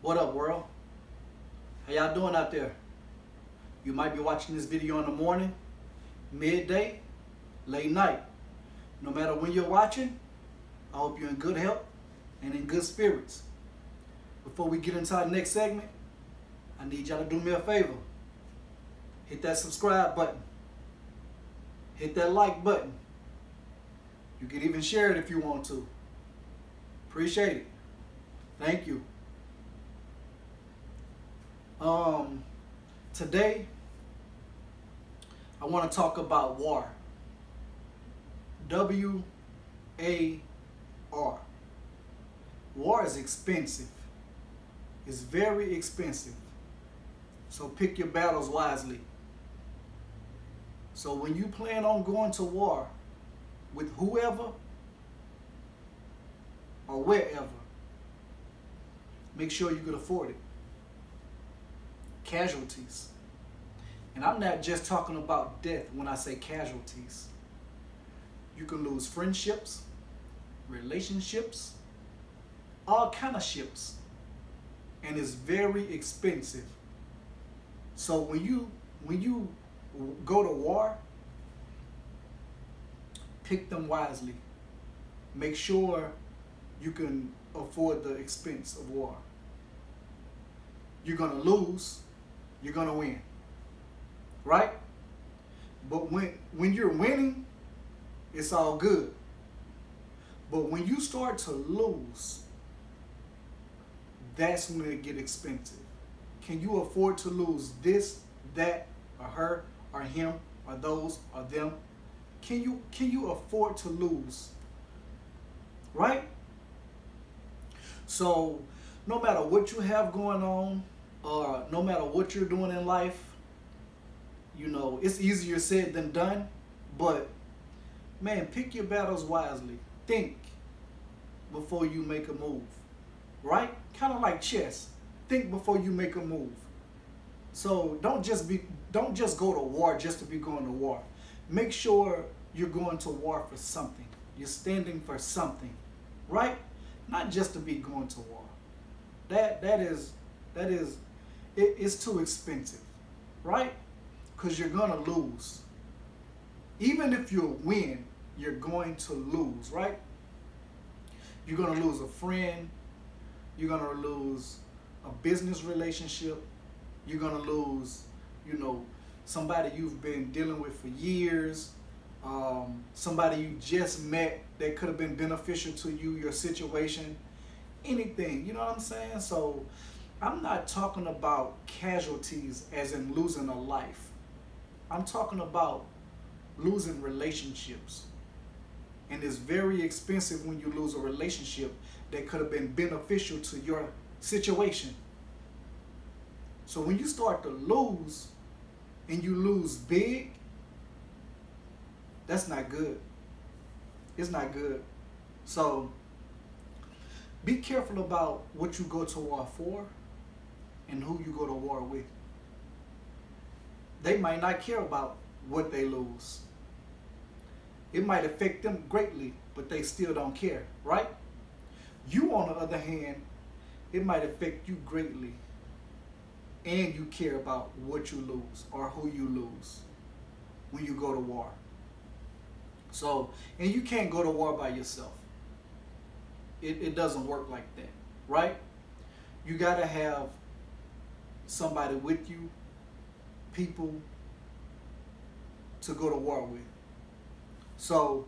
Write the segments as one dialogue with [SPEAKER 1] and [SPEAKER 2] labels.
[SPEAKER 1] What up, world? How y'all doing out there? You might be watching this video in the morning, midday, late night. No matter when you're watching, I hope you're in good health and in good spirits. Before we get into our next segment, I need y'all to do me a favor. Hit that subscribe button. Hit that like button. You can even share it if you want to. Appreciate it. Thank you. Today, I want to talk about war. W-A-R. War is expensive. It's very expensive. So pick your battles wisely. So when you plan on going to war with whoever or wherever, make sure you can afford it. Casualties. And I'm not just talking about death when I say casualties. You can lose friendships, relationships, all kind of ships. And it's very expensive. So when you go to war, pick them wisely. Make sure you can afford the expense of war. You're gonna lose, you're gonna win. Right? But when you're winning, it's all good. But when you start to lose, that's when it get expensive. Can you afford to lose this, that, or her, or him, or those, or them? Can you afford to lose? Right? So no matter what you have going on, or no matter what you're doing in life, you know, it's easier said than done, but man, pick your battles wisely. Think before you make a move, right? Kind of like chess. Think before you make a move. So don't just go to war just to be going to war. Make sure you're going to war for something. You're standing for something, right? Not just to be going to war. It's too expensive, right? Because you're gonna lose. Even if you win, you're going to lose, right? You're gonna lose a friend. You're gonna lose a business relationship. You're gonna lose, somebody you've been dealing with for years. Somebody you just met that could have been beneficial to you, your situation, anything. You know what I'm saying? So I'm not talking about casualties as in losing a life. I'm talking about losing relationships. And it's very expensive when you lose a relationship that could have been beneficial to your situation. So when you start to lose and you lose big, that's not good. It's not good. So be careful about what you go to war for and who you go to war with. They might not care about what they lose. It might affect them greatly, but they still don't care, right? You, on the other hand, it might affect you greatly, and you care about what you lose or who you lose when you go to war. So, and you can't go to war by yourself. It doesn't work like that, right? You got to have somebody with you, people to go to war with. So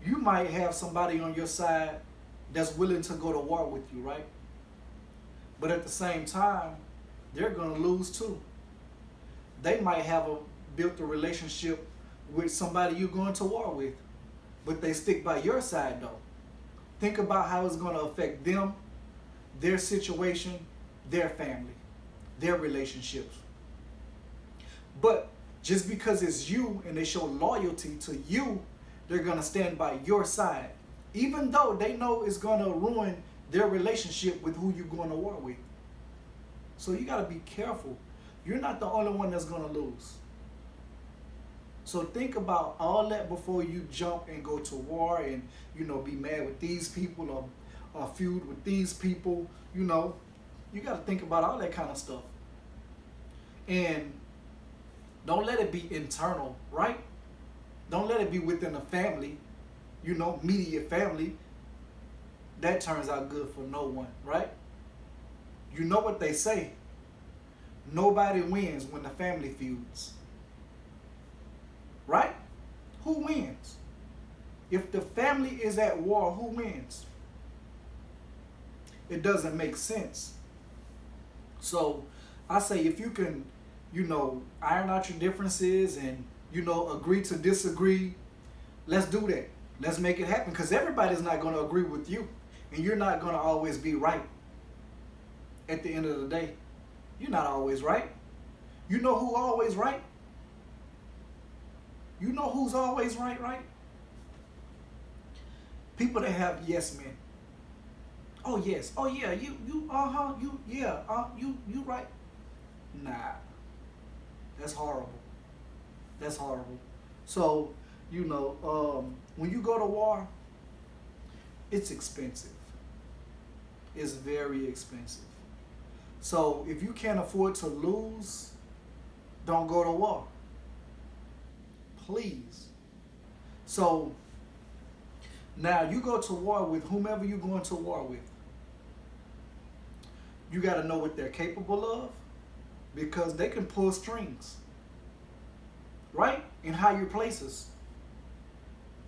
[SPEAKER 1] you might have somebody on your side that's willing to go to war with you, right? But at the same time, they're going to lose too. They might have built a relationship with somebody you're going to war with, but they stick by your side though. Think about how it's going to affect them, their situation, their family, their relationships. But just because it's you and they show loyalty to you, they're going to stand by your side, even though they know it's going to ruin their relationship with who you're going to war with. So you got to be careful. You're not the only one that's going to lose. So think about all that before you jump and go to war and, be mad with these people or feud with these people, You got to think about all that kind of stuff. And don't let it be internal, right? Don't let it be within the family, immediate family. That turns out good for no one, right? You know what they say. Nobody wins when the family feuds. Right? Who wins? If the family is at war, who wins? It doesn't make sense. So I say if you can, iron out your differences and, agree to disagree, let's do that. Let's make it happen, because everybody's not going to agree with you. And you're not going to always be right. At the end of the day, you're not always right. You know who always right? You know who's always right, right? People that have yes men. Oh yes. Oh yeah. You right. Nah. That's horrible. That's horrible. So, when you go to war, it's expensive. It's very expensive. So if you can't afford to lose, don't go to war. Please. So now you go to war with whomever you're going to war with. You got to know what they're capable of, because they can pull strings, right? In higher places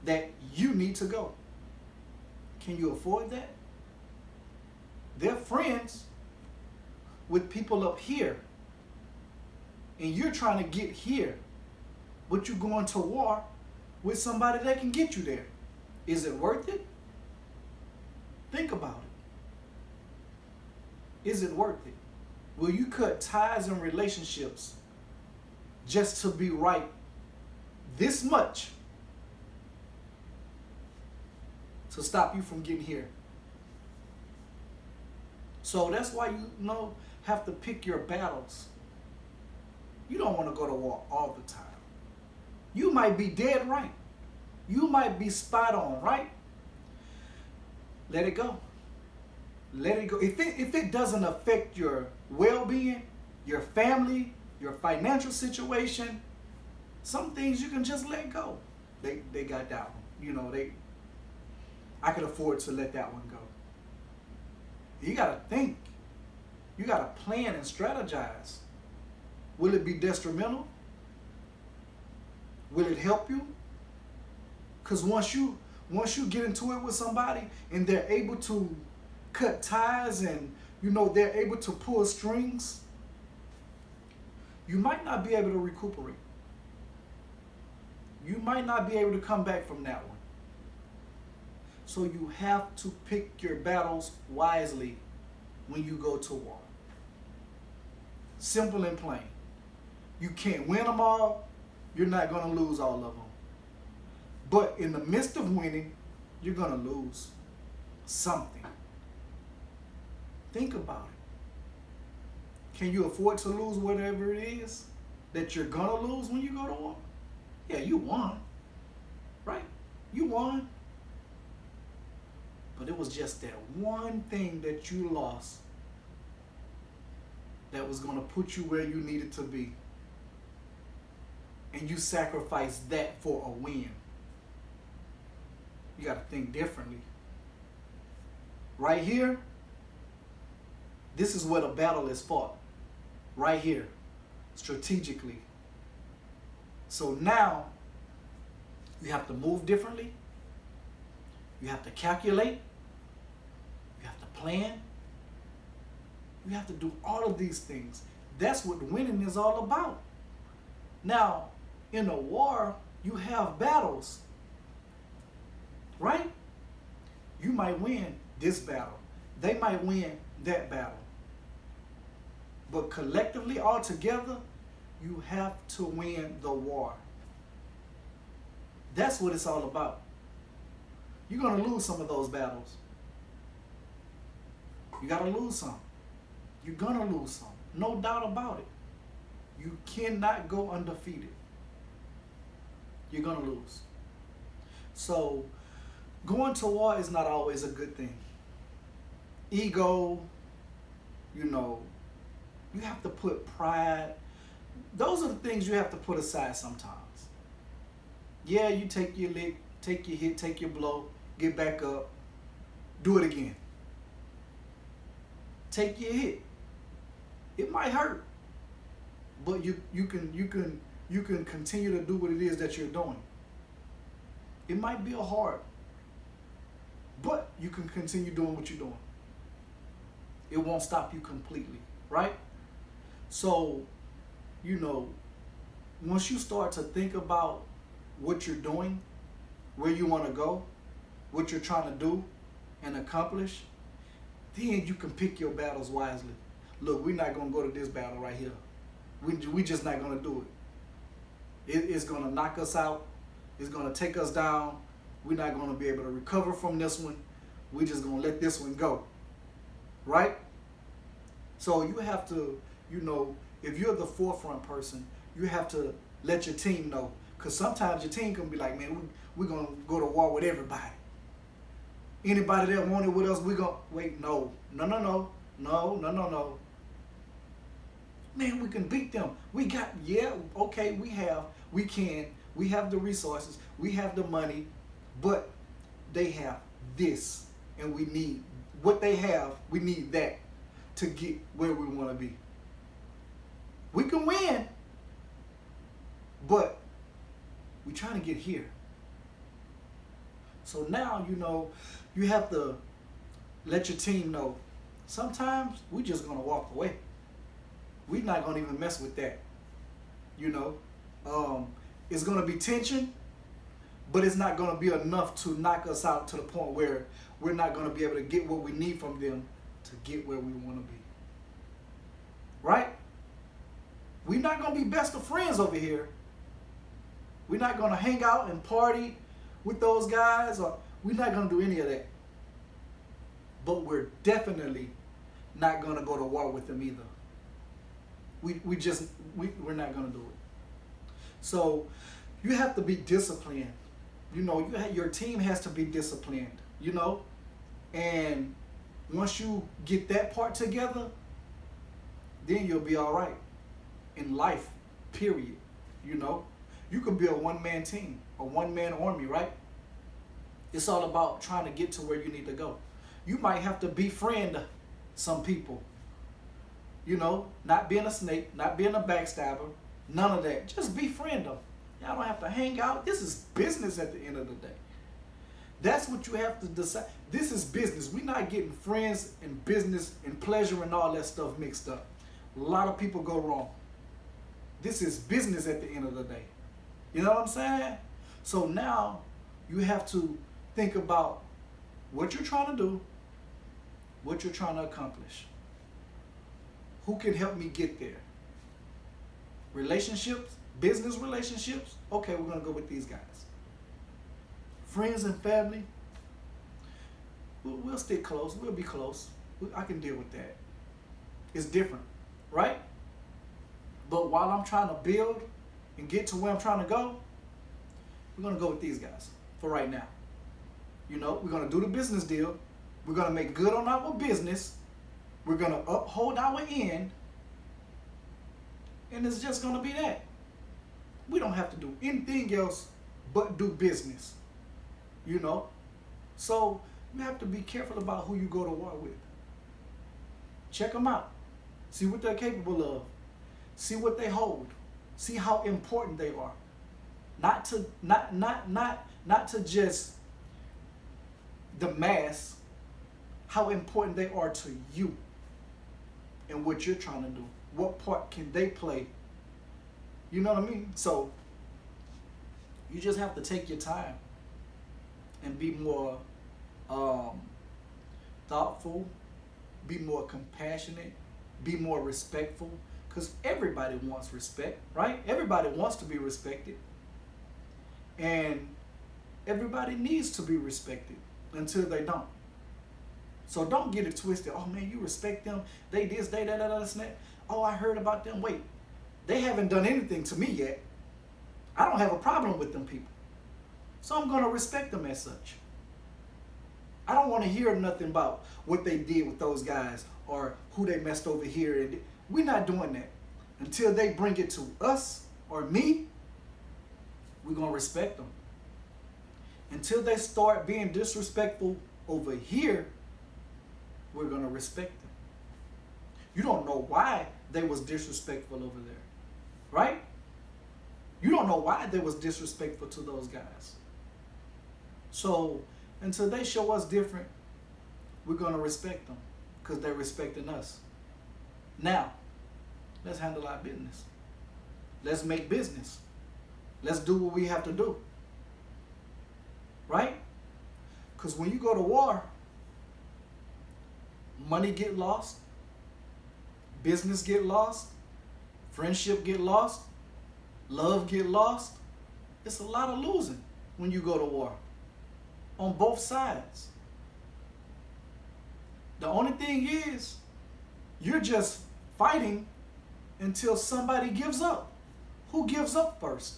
[SPEAKER 1] that you need to go. Can you afford that? They're friends with people up here, and you're trying to get here, but you're going to war with somebody that can get you there. Is it worth it? Think about it. Is it worth it? Will you cut ties and relationships just to be right this much to stop you from getting here? So that's why you have to pick your battles. You don't want to go to war all the time. You might be dead right. You might be spot on, right? Let it go. Let it go. If it doesn't affect your well-being, your family, your financial situation, some things you can just let go. They got that one. I could afford to let that one go. You got to think. You got to plan and strategize. Will it be detrimental? Will it help you? Because once you get into it with somebody and they're able to cut ties and they're able to pull strings, you might not be able to recuperate. You might not be able to come back from that one. So you have to pick your battles wisely when you go to war. Simple and plain. You can't win them all. You're not going to lose all of them. But in the midst of winning, you're going to lose something. Think about it. Can you afford to lose whatever it is that you're going to lose when you go to war? Yeah, you won. Right? You won. But it was just that one thing that you lost that was going to put you where you needed to be. And you sacrificed that for a win. You got to think differently. Right here, this is where the battle is fought. Right here, strategically. So now, you have to move differently. You have to calculate. You have to plan. You have to do all of these things. That's what winning is all about. Now, in a war, you have battles. Right? You might win this battle. They might win that battle. But collectively, all together, you have to win the war. That's what it's all about. You're going to lose some of those battles. You got to lose some. You're going to lose some. No doubt about it. You cannot go undefeated. You're going to lose. So, going to war is not always a good thing. Ego, You know, you have to put pride. Those are the things you have to put aside sometimes. Yeah, you take your lick, take your hit, take your blow, get back up, do it again. Take your hit. It might hurt, but you can continue to do what it is that you're doing. It might be hard, but you can continue doing what you're doing. It won't stop you completely, right? So, you know, once you start to think about what you're doing, where you want to go, what you're trying to do and accomplish, then you can pick your battles wisely. Look, we're not going to go to this battle right here. We just not going to do it. It's going to knock us out. It's going to take us down. We're not going to be able to recover from this one. We're just going to let this one go. Right? So you have to, you know, if you're the forefront person, you have to let your team know. Because sometimes your team can be like, man, we're going to go to war with everybody. Anybody that want it with us, we're going to, wait, no. Man, we can beat them. We have the resources, we have the money, but they have this, and we need what they have, we need that to get where we want to be. We can win, but we're trying to get here. So now, you know, you have to let your team know, sometimes we're just going to walk away. We're not going to even mess with that. You know, it's going to be tension, but it's not going to be enough to knock us out to the point where we're not going to be able to get what we need from them to get where we want to be. Right? We're not going to be best of friends over here. We're not going to hang out and party with those guys, or we're not going to do any of that. But we're definitely not going to go to war with them either. We're not going to do it. So you have to be disciplined. You know, your team has to be disciplined, you know. And once you get that part together, then you'll be all right in life, period. You know, you could be a one-man team, a one-man army, right? It's all about trying to get to where you need to go. You might have to befriend some people. You know, not being a snake, not being a backstabber, none of that. Just befriend them. Y'all don't have to hang out. This is business at the end of the day. That's what you have to decide. This is business. We're not getting friends and business and pleasure and all that stuff mixed up. A lot of people go wrong. This is business at the end of the day. You know what I'm saying? So now you have to think about what you're trying to do, what you're trying to accomplish. Who can help me get there? Relationships, business relationships. Okay, we're going to go with these guys. Friends and family, we'll stick close. We'll be close. I can deal with that. It's different, right? But while I'm trying to build and get to where I'm trying to go, we're going to go with these guys for right now. You know, we're going to do the business deal. We're going to make good on our business. We're going to uphold our end. And it's just going to be that. We don't have to do anything else but do business. You know? So you have to be careful about who you go to war with. Check them out. See what they're capable of. See what they hold. See how important they are. Not to just the mass, how important they are to you and what you're trying to do. What part can they play? You know what I mean? So you just have to take your time and be more thoughtful, be more compassionate, be more respectful, because everybody wants respect, right? Everybody wants to be respected. And everybody needs to be respected until they don't. So don't get it twisted. Oh man, you respect them. They this, they that, that. Oh, I heard about them. Wait, they haven't done anything to me yet. I don't have a problem with them people. So I'm going to respect them as such. I don't want to hear nothing about what they did with those guys or who they messed over here. And we're not doing that. Until they bring it to us or me, we're going to respect them. Until they start being disrespectful over here, we're going to respect them. You don't know why they was disrespectful over there, right? You don't know why they was disrespectful to those guys. So until they show us different, we're going to respect them because they're respecting us. Now, let's handle our business. Let's make business. Let's do what we have to do. Right? Because when you go to war, money get lost, business get lost, friendship get lost, love get lost. It's a lot of losing when you go to war on both sides. The only thing is, you're just fighting until somebody gives up. Who gives up first?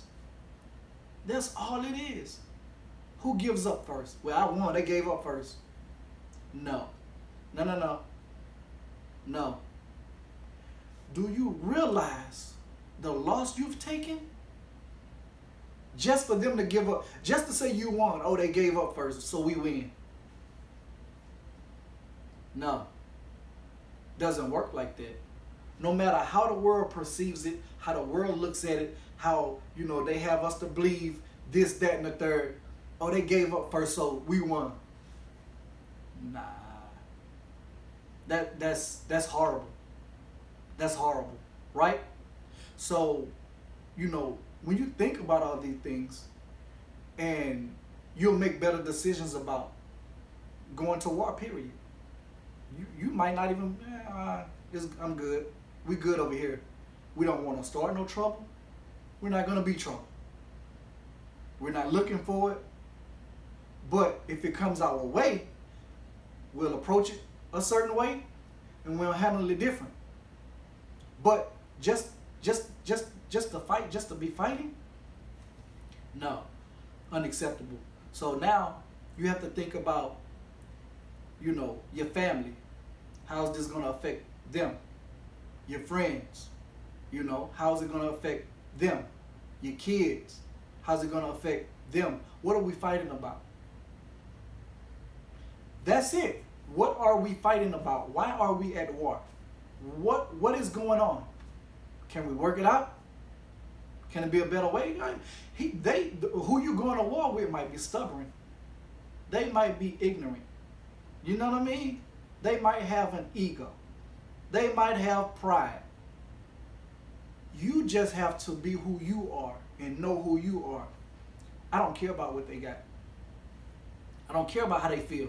[SPEAKER 1] That's all it is. Who gives up first? Well, I won. They gave up first. No. No. Do you realize the loss you've taken? Just for them to give up, just to say you won. Oh, they gave up first, so we win. No. Doesn't work like that. No matter how the world perceives it, how the world looks at it, how, they have us to believe this, that, and the third. Oh, they gave up first, so we won. Nah. That's horrible. That's horrible, right? So, when you think about all these things, and you'll make better decisions about going to war, period. You might not even, I'm good. We good over here. We don't want to start no trouble. We're not going to be trouble. We're not looking for it. But if it comes our way, we'll approach it a certain way and we'll handle it different. But just to fight, just to be fighting? No. Unacceptable. So now you have to think about, your family. How's this going to affect them? Your friends. How's it going to affect them? Your kids. How's it going to affect them? What are we fighting about? That's it. What are we fighting about? Why are we at war? What is going on? Can we work it out? Can it be a better way? Who you going to war with might be stubborn. They might be ignorant. You know what I mean? They might have an ego. They might have pride. You just have to be who you are and know who you are. I don't care about what they got. I don't care about how they feel.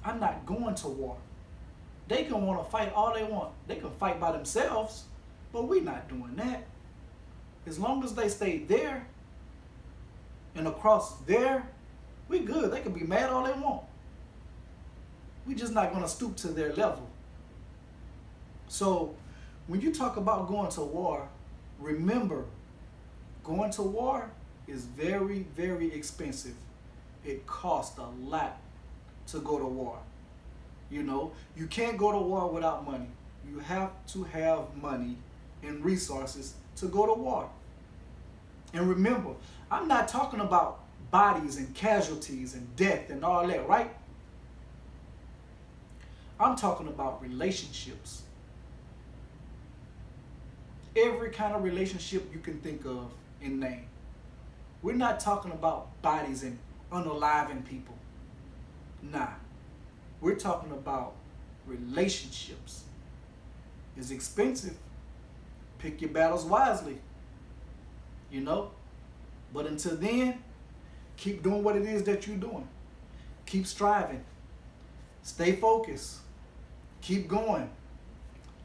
[SPEAKER 1] I'm not going to war. They can want to fight all they want. They can fight by themselves, but we're not doing that. As long as they stay there and across there, we good. They can be mad all they want. We're just not going to stoop to their level. So when you talk about going to war, remember, going to war is very, very expensive. It costs a lot to go to war. You can't go to war without money. You have to have money and resources to go to war. And remember, I'm not talking about bodies and casualties and death and all that, right? I'm talking about relationships. Every kind of relationship you can think of and name. We're not talking about bodies and unaliving people. Nah. We're talking about relationships. It's expensive. Pick your battles wisely. But until then, keep doing what it is that you're doing. Keep striving. Stay focused. Keep going.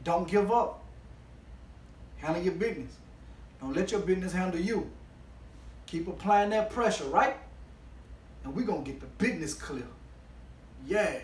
[SPEAKER 1] Don't give up. Handle your business. Don't let your business handle you. Keep applying that pressure, right? And we're going to get the business clear. Yeah.